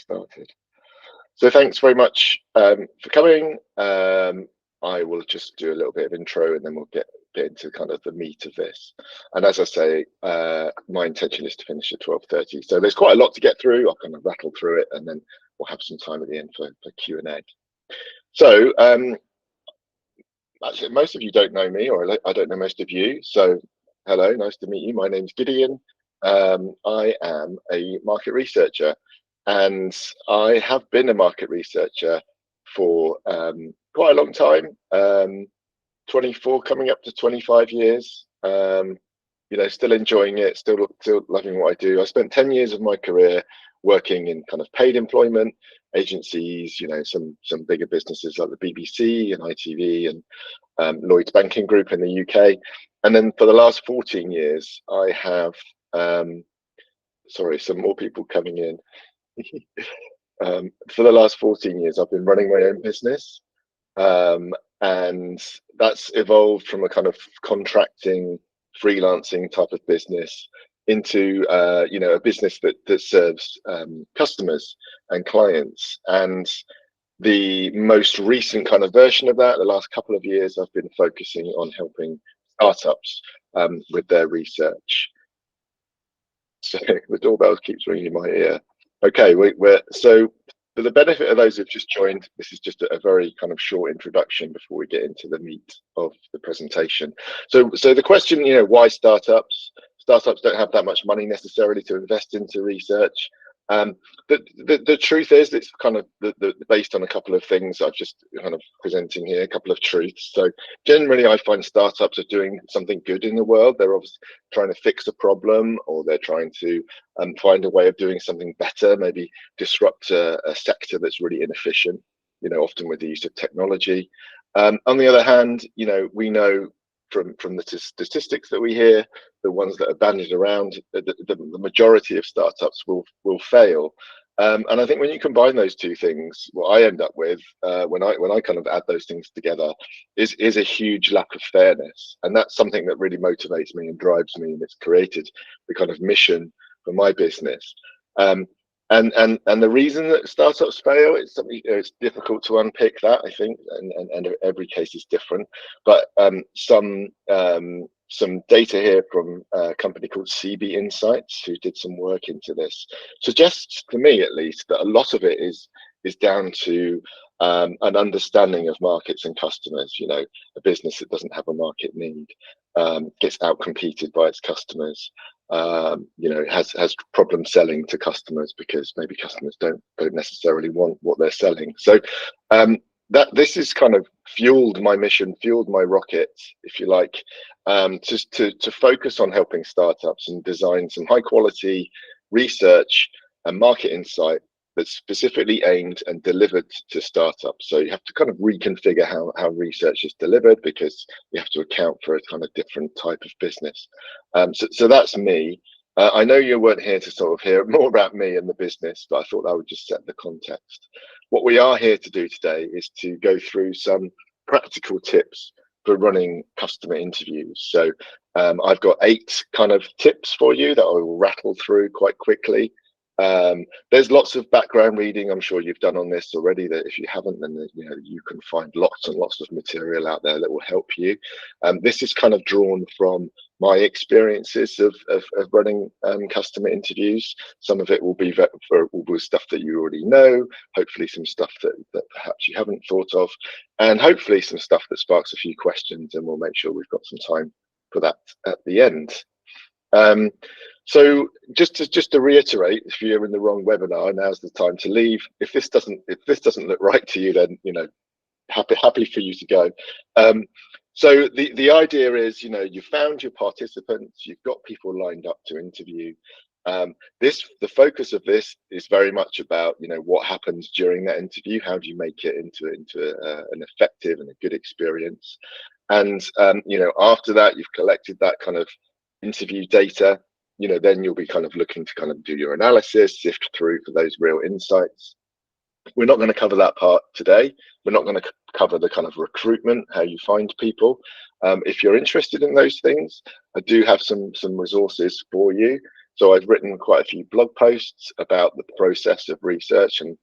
started. So thanks very much for coming. I will just do a little bit of intro and then we'll get into kind of the meat of this. And as I say, my intention is to finish at 12:30. So there's quite a lot to get through. I'll kind of rattle through it and then we'll have some time at the end for Q&A. So actually, most of you don't know me, or I don't know most of you. So hello, nice to meet you. My name's Gideon. I am a market researcher. And I have been a market researcher for quite a long time, 24, coming up to 25 years. Still enjoying it, still loving what I do. I spent 10 years of my career working in kind of paid employment agencies, some bigger businesses like the BBC and ITV and Lloyds Banking Group in the UK. And then for the last 14 years, I have, sorry, some more people coming in. For the last 14 years, I've been running my own business, and that's evolved from a kind of contracting, freelancing type of business into a business that serves customers and clients. And the most recent kind of version of that, the last couple of years, I've been focusing on helping startups with their research. So the doorbell keeps ringing in my ear. Okay, so for the benefit of those who've just joined, this is just a very kind of short introduction before we get into the meat of the presentation. So the question, why startups? Startups don't have that much money necessarily to invest into research. The truth is, it's kind of based on a couple of things I've just kind of presenting here, a couple of truths. So generally, I find startups are doing something good in the world. They're obviously trying to fix a problem, or they're trying to find a way of doing something better, maybe disrupt a sector that's really inefficient, often with the use of technology. On the other hand, we know from the statistics that we hear, the ones that are bandied around, the majority of startups will fail. And I think when you combine those two things, what I end up with when I kind of add those things together is a huge lack of fairness. And that's something that really motivates me and drives me, and it's created the kind of mission for my business. And the reason that startups fail, it's something, it's difficult to unpick that, I think, and every case is different. But some data here from a company called CB Insights, who did some work into this, suggests to me at least that a lot of it is down to an understanding of markets and customers. A business that doesn't have a market need gets outcompeted by its customers. Has problem selling to customers because maybe customers don't necessarily want what they're selling. So that this is kind of fueled my mission, fueled my rocket, if you like, just to focus on helping startups and design some high quality research and market insight that's specifically aimed and delivered to startups. So you have to kind of reconfigure how research is delivered, because you have to account for a kind of different type of business. So that's me. I know you weren't here to sort of hear more about me and the business, but I thought I would just set the context. What we are here to do today is to go through some practical tips for running customer interviews. So I've got 8 kind of tips for you that I will rattle through quite quickly. There's lots of background reading I'm sure you've done on this already, that if you haven't, then you can find lots and lots of material out there that will help you. This is kind of drawn from my experiences of running customer interviews. Some of it will be stuff that you already know, hopefully some stuff that perhaps you haven't thought of, and hopefully some stuff that sparks a few questions, and we'll make sure we've got some time for that at the end. So just to reiterate, if you're in the wrong webinar, now's the time to leave. If this doesn't look right to you, then happy for you to go. So the idea is, you've found your participants, you've got people lined up to interview. The focus of this is very much about what happens during that interview. How do you make it into an effective and a good experience? And after that, you've collected that kind of interview data. Then you'll be kind of looking to kind of do your analysis, sift through for those real insights. We're not going to cover that part today. We're not going to cover the kind of recruitment, how you find people. If you're interested in those things, I do have some resources for you. So I've written quite a few blog posts about the process of research, and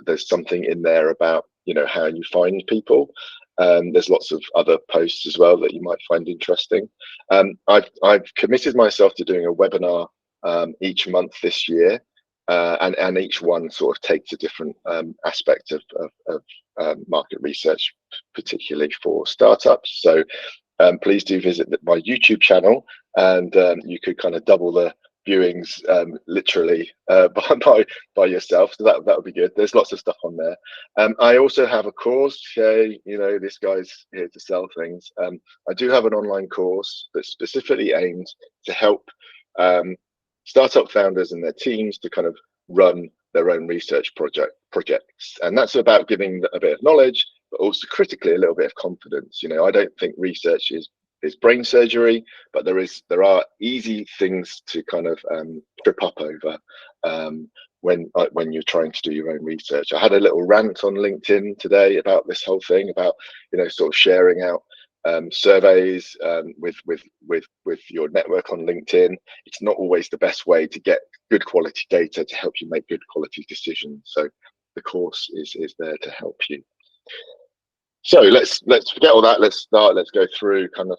there's something in there about, you know, how you find people. There's lots of other posts as well that you might find interesting. I've committed myself to doing a webinar each month this year, and each one sort of takes a different aspect of market research, particularly for startups. So please do visit my YouTube channel, and you could kind of double the viewings literally by yourself. So that would be good. There's lots of stuff on there. I also have a course. You know, this guy's here to sell things. I do have an online course that's specifically aimed to help startup founders and their teams to kind of run their own research projects, and that's about giving a bit of knowledge, but also critically a little bit of confidence. You know, I don't think research is brain surgery, but there are easy things to kind of trip up over when you're trying to do your own research. I had a little rant on LinkedIn today about this whole thing, about, you know, sort of sharing out surveys with your network on LinkedIn. It's not always the best way to get good quality data to help you make good quality decisions. So the course is there to help you. So let's forget all that. Let's go through kind of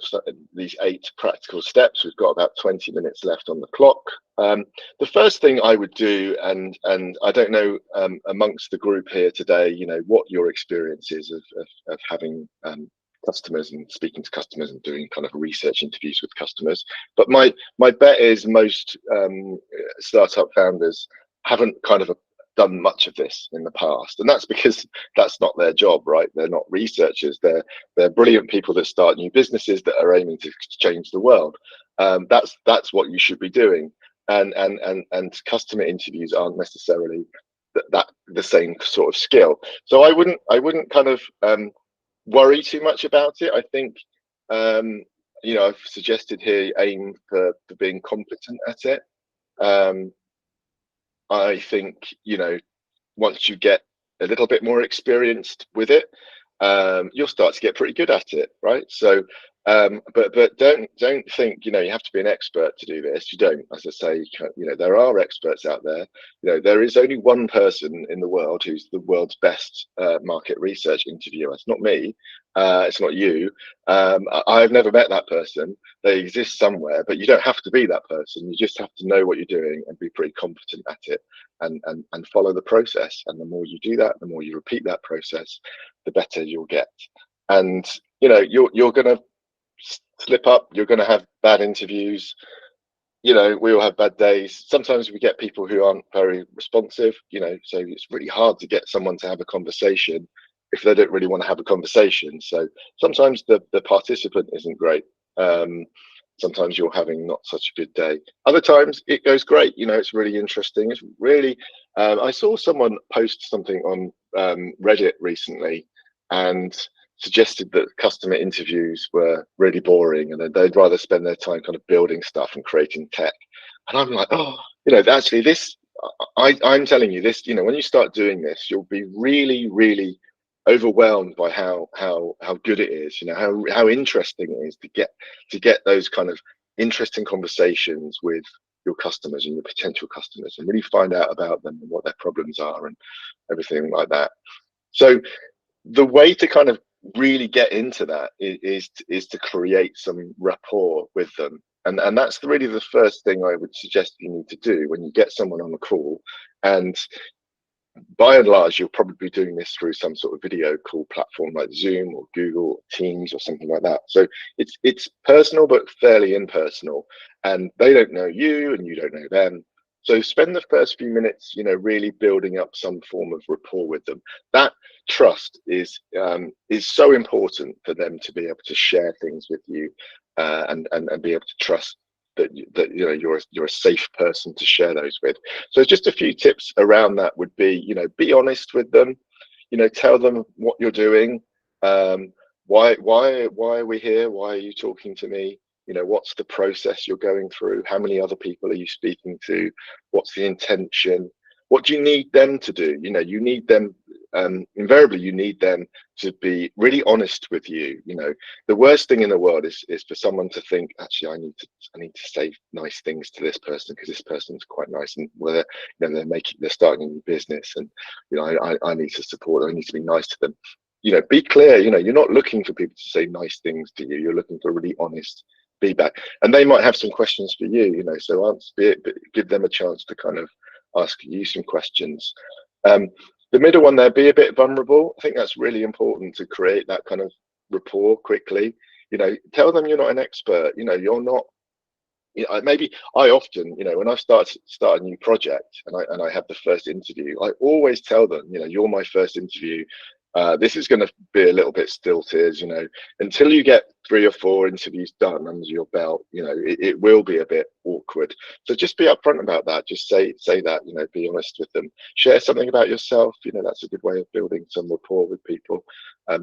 these 8 practical steps. We've got about 20 minutes left on the clock. The first thing I would do, and I don't know amongst the group here today, you know, what your experience is of having customers and speaking to customers and doing kind of research interviews with customers. But my bet is most startup founders haven't kind of done much of this in the past, and that's because that's not their job, right? They're not researchers. They're brilliant people that start new businesses that are aiming to change the world. That's what you should be doing, and customer interviews aren't necessarily that the same sort of skill. So I wouldn't kind of worry too much about it. I think you know, I've suggested here aim for being competent at it. I think, you know, once you get a little bit more experienced with it, you'll start to get pretty good at it, right? So, but don't think, you know, you have to be an expert to do this. You don't. As I say, you know, there are experts out there. You know, there is only one person in the world who's the world's best market research interviewer. It's not me. It's not you. I've never met that person. They exist somewhere, but you don't have to be that person. You just have to know what you're doing and be pretty competent at it, and follow the process. And the more you do that, the more you repeat that process, the better you'll get. And you know, you're gonna slip up. You're gonna have bad interviews. You know, we all have bad days. Sometimes we get people who aren't very responsive. You know, so it's really hard to get someone to have a conversation if they don't really want to have a conversation. So sometimes the participant isn't great. Sometimes you're having not such a good day. Other times it goes great. You know, it's really interesting. It's really. I saw someone post something on Reddit recently, and suggested that customer interviews were really boring, and that they'd rather spend their time kind of building stuff and creating tech. And I'm like, oh, you know, actually this, I'm telling you this, you know, when you start doing this, you'll be really, really overwhelmed by how good it is, you know, how interesting it is to get those kind of interesting conversations with your customers and your potential customers, and really find out about them and what their problems are and everything like that. So the way to kind of really get into that is to create some rapport with them, and that's really the first thing I would suggest you need to do when you get someone on the call. And by and large, you'll probably be doing this through some sort of video call platform like Zoom or Google Teams or something like that. So it's personal but fairly impersonal, and they don't know you and you don't know them. So spend the first few minutes, you know, really building up some form of rapport with them. That trust is so important for them to be able to share things with you, and be able to trust that you know you're a safe person to share those with. So just a few tips around that would be, you know, be honest with them. You know, tell them what you're doing. Why are we here? Why are you talking to me? You know, what's the process you're going through? How many other people are you speaking to? What's the intention? What do you need them to do? You know, you need them, invariably you need them to be really honest with you. You know, the worst thing in the world is for someone to think, actually, I need to say nice things to this person because this person's quite nice, and whether, you know, they're starting a new business, and, you know, I need to support them, I need to be nice to them. You know, be clear. You know, you're not looking for people to say nice things to you. You're looking for really honest feedback, and they might have some questions for you. You know, so give them a chance to kind of ask you some questions. The middle one there, be a bit vulnerable. I think that's really important to create that kind of rapport quickly. You know, tell them you're not an expert. You know, you're not. You know, maybe I often, you know, when I start a new project and I have the first interview, I always tell them, you know, you're my first interview. This is going to be a little bit stilted, you know, until you get 3 or 4 interviews done under your belt. You know, it will be a bit awkward. So just be upfront about that. Just say that, you know, be honest with them. Share something about yourself. You know, that's a good way of building some rapport with people.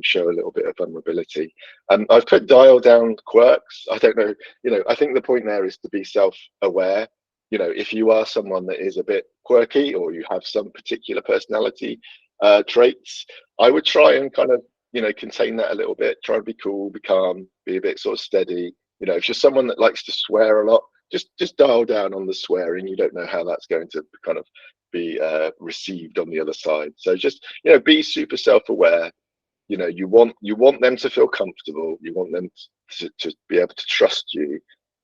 Show a little bit of vulnerability. I've put dial down quirks. I don't know, you know, I think the point there is to be self-aware. You know, if you are someone that is a bit quirky, or you have some particular personality traits, I would try and kind of, you know, contain that a little bit. Try and be cool, be calm, be a bit sort of steady. You know, if you're someone that likes to swear a lot, just dial down on the swearing. You don't know how that's going to kind of be received on the other side. So just, you know, be super self-aware. You know, you want them to feel comfortable. You want them to be able to trust you,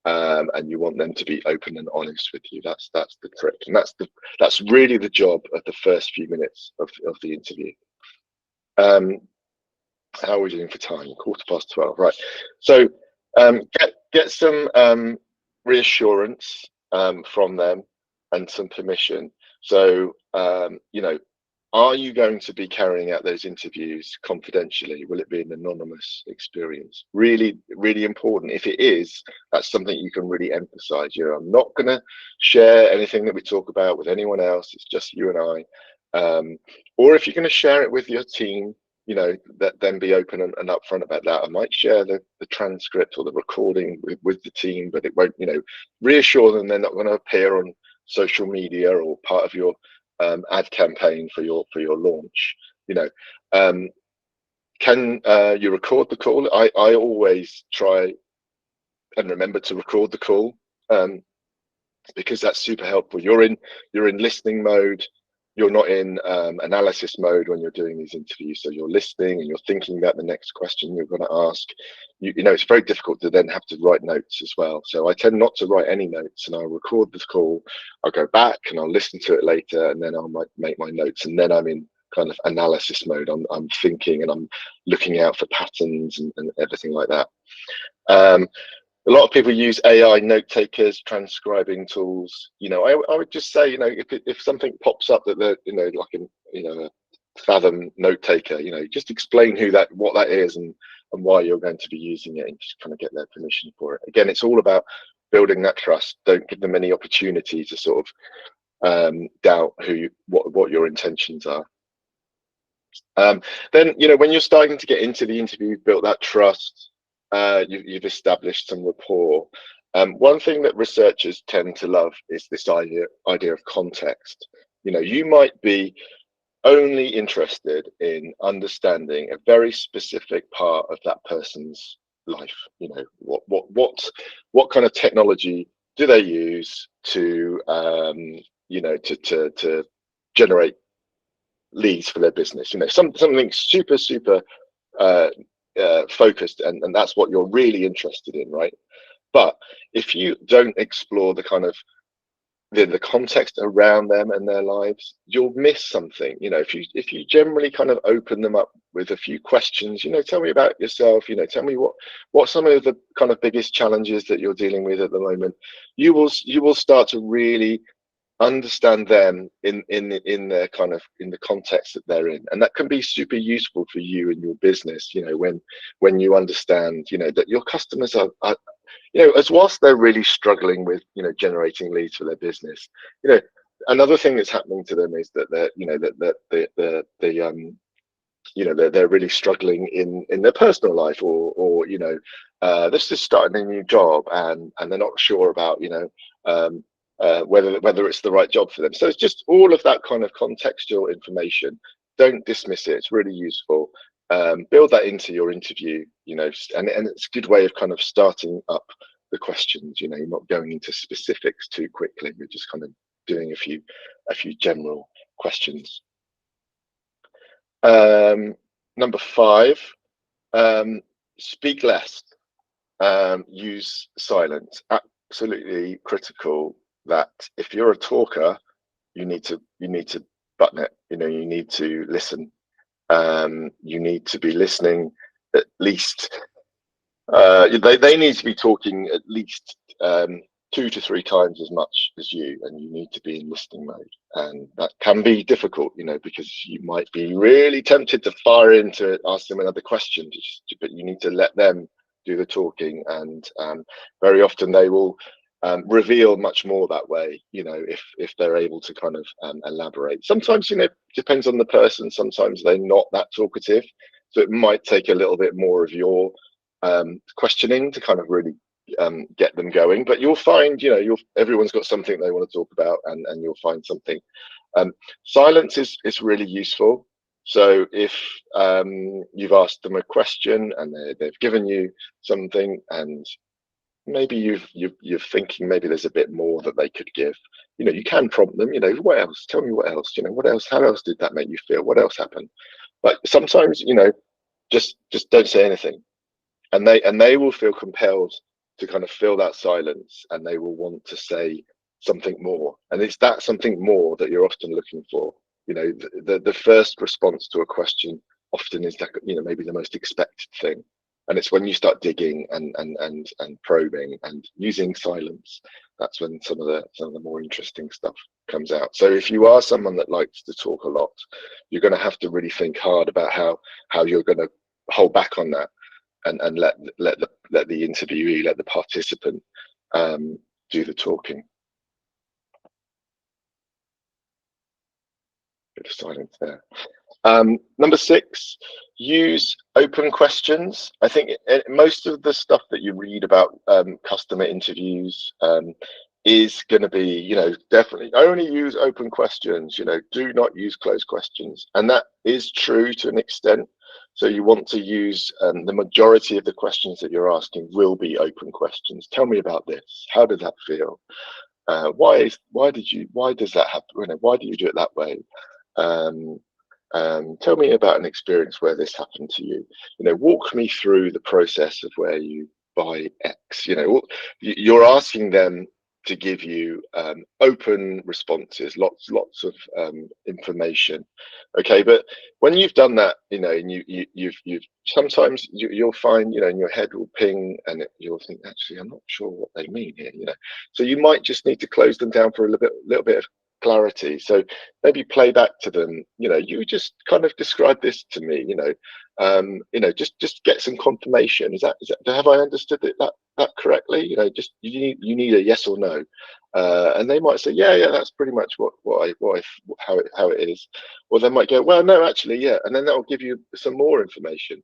and you want them to be open and honest with you. That's the trick, and that's really the job of the first few minutes of the interview. How are we doing for time? 12:15, right? So get some reassurance from them and some permission. So you know, are you going to be carrying out those interviews confidentially? Will it be an anonymous experience? Really, really important. If it is, that's something you can really emphasize. You know, I'm not going to share anything that we talk about with anyone else. It's just you and I. Or if you're going to share it with your team, you know, then be open and upfront about that. I might share the transcript or the recording with the team, but it won't, you know, reassure them they're not going to appear on social media or part of your ad campaign for your launch. You know, can you record the call? I always try and remember to record the call, because that's super helpful. You're in listening mode. You're not in analysis mode when you're doing these interviews. So you're listening and you're thinking about the next question you're going to ask. You know, it's very difficult to then have to write notes as well. So I tend not to write any notes, and I'll record the call. I'll go back and I'll listen to it later, and then I'll make my notes. And then I'm in kind of analysis mode. I'm thinking and I'm looking out for patterns and everything like that. A lot of people use AI note takers, transcribing tools. You know, I would just say, you know, if something pops up that they're, you know, like a Fathom note taker, you know, just explain what that is and why you're going to be using it, and just kind of get their permission for it. Again, it's all about building that trust. Don't give them any opportunity to sort of doubt what your intentions are. Then, you know, when you're starting to get into the interview, you've built that trust. You've established some rapport. One thing that researchers tend to love is this idea of context. You know, you might be only interested in understanding a very specific part of that person's life. You know, what kind of technology do they use to you know, to generate leads for their business? You know, something super focused, and that's what you're really interested in, right? But if you don't explore the kind of the context around them and their lives, you'll miss something. You know, if you generally kind of open them up with a few questions, you know, tell me about yourself, you know, tell me what some of the kind of biggest challenges that you're dealing with at the moment, you will start to really understand them in their kind of in the context that they're in, and that can be super useful for you and your business. You know, when you understand, you know, that your customers are you know, as whilst they're really struggling with, you know, generating leads for their business, you know, another thing that's happening to them is that they're, you know, you know, they're really struggling in their personal life, or you know, they're just starting a new job, and they're not sure about, you know, whether it's the right job for them. So it's just all of that kind of contextual information. Don't dismiss it. It's really useful. Build that into your interview, and it's a good way of kind of starting up the questions. You're not going into specifics too quickly. You're just kind of doing a few general questions. Number 5, speak less. Use silence. Absolutely critical that if you're a talker, you need to button it. You need to listen. You need to be listening at least. They need to be talking at least 2 to 3 times as much as you, and you need to be in listening mode. And that can be difficult, because you might be really tempted to fire in to ask them another question, but you need to let them do the talking. And very often they will reveal much more that way, if they're able to kind of elaborate. Sometimes, depends on the person. Sometimes they're not that talkative, so it might take a little bit more of your questioning to kind of really get them going. But you'll find, everyone's got something they want to talk about, and you'll find something. Silence is really useful. So if you've asked them a question and they've given you something, and maybe you're thinking maybe there's a bit more that they could give, you can prompt them, what else? Tell me what else, what else? How else did that make you feel? What else happened? But sometimes, just don't say anything, and they will feel compelled to kind of fill that silence, and they will want to say something more. And it's that something more that you're often looking for. The first response to a question often is that, maybe the most expected thing. And it's when you start digging and probing and using silence, that's when some of the more interesting stuff comes out. So if you are someone that likes to talk a lot, you're going to have to really think hard about how you're going to hold back on that, and let the interviewee, let the participant do the talking. Bit of silence there. Number 6, use open questions. I think most of the stuff that you read about customer interviews is going to be, definitely only use open questions. Do not use closed questions, and that is true to an extent. So you want to use the majority of the questions that you're asking will be open questions. Tell me about this. How did that feel? Why does that happen? Why do you do it that way? Tell me about an experience where this happened to you. Walk me through the process of where you buy X. You're asking them to give you open responses, lots of information. Okay, but when you've done that, and you've sometimes you'll find, in your head will ping, and you'll think, actually, I'm not sure what they mean here. So you might just need to close them down for a little bit of clarity. So maybe play back to them, you just kind of describe this to me, just get some confirmation. Is that have I understood that correctly? Just you need a yes or no, and they might say yeah, that's pretty much how it is. Or they might go, well, no, actually, yeah, and then that will give you some more information.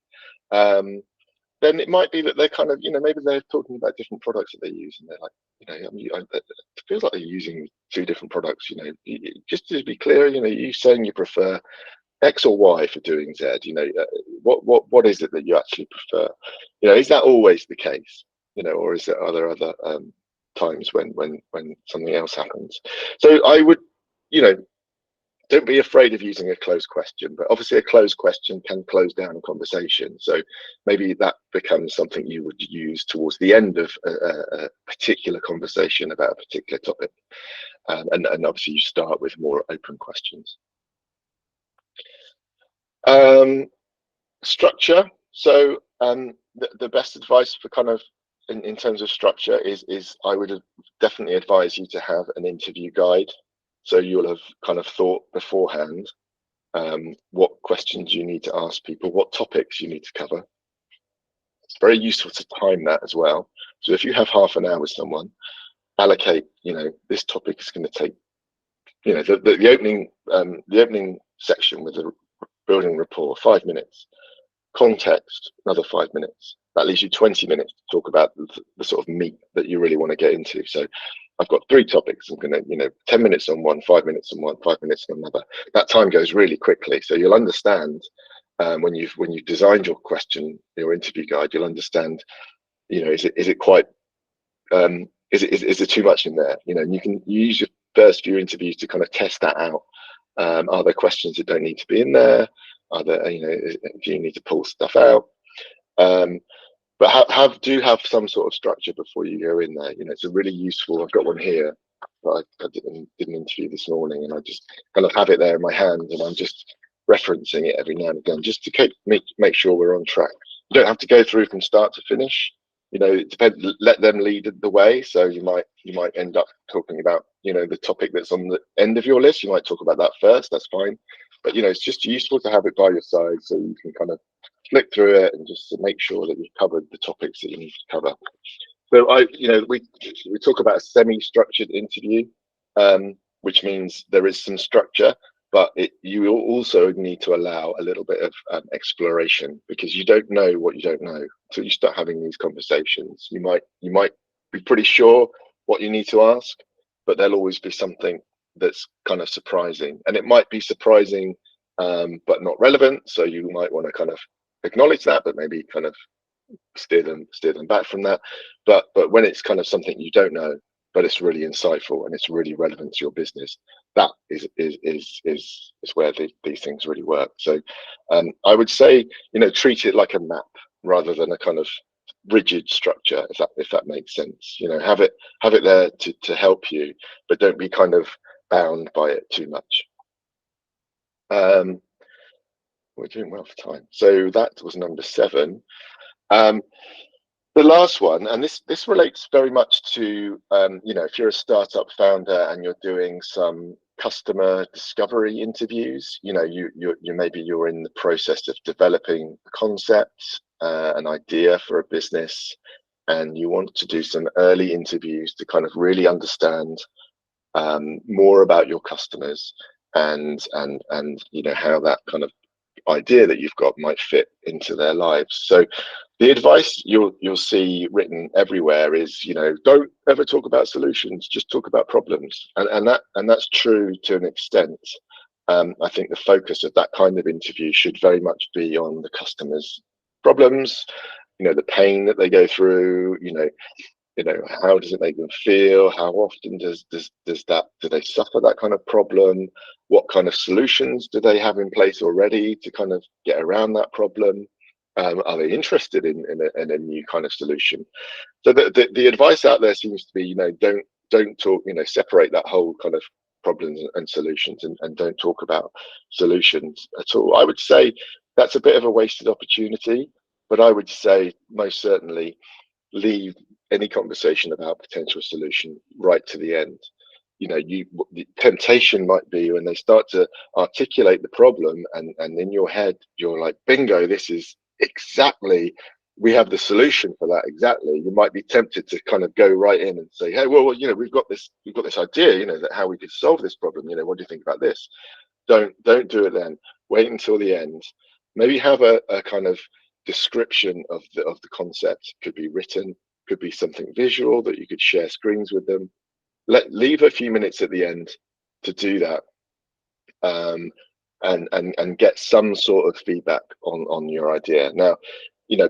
Then it might be that they're kind of, maybe they're talking about different products that they use, and they're like, it feels like they're using 2 different products. Just to be clear, you saying you prefer X or Y for doing Z. What is it that you actually prefer? Is that always the case? Or are there other times when something else happens? So I would, don't be afraid of using a closed question, but obviously a closed question can close down a conversation. So maybe that becomes something you would use towards the end of a particular conversation about a particular topic. And obviously you start with more open questions. Structure. So the best advice for kind of in terms of structure is I would definitely advise you to have an interview guide. So you'll have kind of thought beforehand what questions you need to ask people, what topics you need to cover. It's very useful to time that as well. So if you have half an hour with someone, allocate, this topic is going to take, the opening section with the building rapport, 5 minutes. context, another 5 minutes. That leaves you 20 minutes to talk about the sort of meat that you really want to get into. So I've got 3 topics. I'm going to, 10 minutes on one, 5 minutes on one, 5 minutes on another. That time goes really quickly. So you'll understand when you've designed your question, your interview guide, you'll understand, is it quite, is there too much in there? And you can use your first few interviews to kind of test that out. Are there questions that don't need to be in there? Are there, do you need to pull stuff out? But do have some sort of structure before you go in there. It's a really useful. I've got one here that I did an interview this morning, and I just kind of have it there in my hand, and I'm just referencing it every now and again, just to make sure we're on track. You don't have to go through from start to finish. It depends. Let them lead the way. So you might end up talking about the topic that's on the end of your list. You might talk about that first. That's fine. But it's just useful to have it by your side so you can kind of flick through it and just to make sure that you've covered the topics that you need to cover. So we talk about a semi-structured interview, which means there is some structure, but you also need to allow a little bit of exploration, because you don't know what you don't know until you start having these conversations. You might be pretty sure what you need to ask, but there'll always be something that's kind of surprising, and it might be surprising but not relevant. So you might want to kind of acknowledge that, but maybe kind of steer them back from that. But when it's kind of something you don't know, but it's really insightful and it's really relevant to your business, that is where these things really work. So I would say, treat it like a map rather than a kind of rigid structure, if that makes sense. Have it there to help you, but don't be kind of bound by it too much. We're doing well for time. So that was number 7. The last one, and this relates very much to if you're a startup founder and you're doing some customer discovery interviews, you're in the process of developing a concept, an idea for a business, and you want to do some early interviews to kind of really understand more about your customers and how that kind of idea that you've got might fit into their lives. So the advice you'll see written everywhere is, don't ever talk about solutions, just talk about problems. And that's true to an extent. I think the focus of that kind of interview should very much be on the customer's problems, the pain that they go through, how does it make them feel? How often do they suffer that kind of problem? What kind of solutions do they have in place already to kind of get around that problem? Are they interested in a new kind of solution? So the advice out there seems to be, don't talk, separate that whole kind of problems and solutions, and don't talk about solutions at all. I would say that's a bit of a wasted opportunity, but I would say most certainly leave any conversation about potential solution right to the end. The temptation might be when they start to articulate the problem, and in your head you're like, bingo, this is exactly, we have the solution for that. Exactly. You might be tempted to kind of go right in and say, hey, well, we've got this idea, that how we could solve this problem. What do you think about this? Don't do it then. Wait until the end. Maybe have a kind of description of the concept. Could be written, could be something visual that you could share screens with them. Leave a few minutes at the end to do that, and get some sort of feedback on your idea. Now,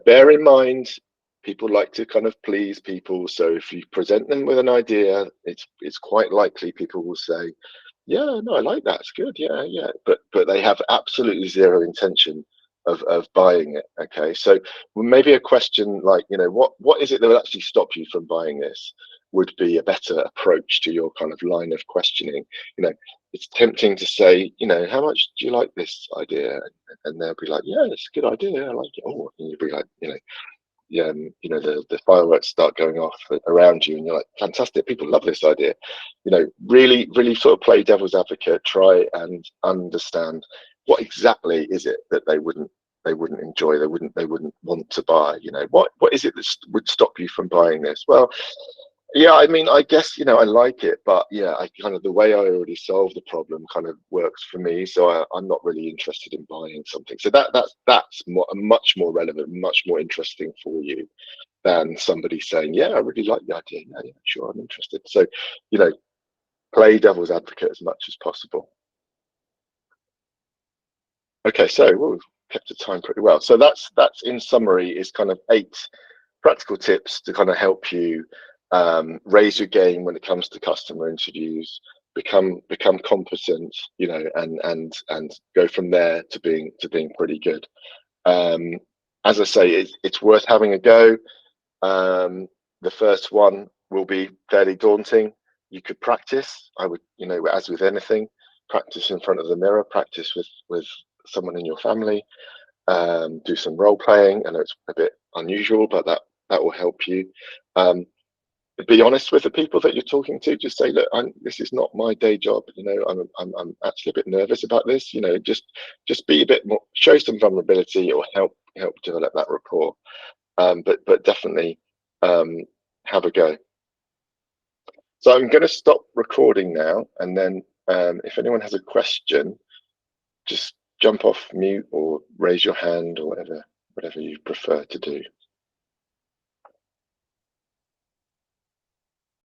bear in mind, people like to kind of please people. So if you present them with an idea, it's quite likely people will say, yeah, no, I like that, it's good, yeah. But they have absolutely zero intention of buying it. Okay, so maybe a question like, what is it that will actually stop you from buying this, would be a better approach to your kind of line of questioning. It's tempting to say, how much do you like this idea? And they'll be like, yeah, it's a good idea, I like it. Oh, and you'll be like, the fireworks start going off around you, and you're like, fantastic, people love this idea. Really, really sort of play devil's advocate, try and understand what exactly is it that they wouldn't enjoy, they wouldn't want to buy. What is it that would stop you from buying this? Well, Yeah, I mean, I guess, I like it, but yeah, I kind of the way I already solved the problem kind of works for me. So I'm not really interested in buying something. So that's much more relevant, much more interesting for you than somebody saying, yeah, I really like the idea. Yeah, yeah, sure, I'm interested. So, you know, play devil's advocate as much as possible. Okay, so we've kept the time pretty well. So that's in summary is kind of 8 practical tips to kind of help you raise your game when it comes to customer interviews, become competent, and go from there to being pretty good. Um, as I say, it's worth having a go. The first one will be fairly daunting. You could practice. I would, as with anything, practice in front of the mirror, practice with someone in your family, do some role playing. I know it's a bit unusual, but that will help you. Um, be honest with the people that you're talking to. Just say, look, this is not my day job. I'm actually a bit nervous about this. Just be a bit more, show some vulnerability, or help develop that rapport. But definitely um, have a go. So I'm going to stop recording now, and then if anyone has a question, just jump off mute or raise your hand or whatever you prefer to do.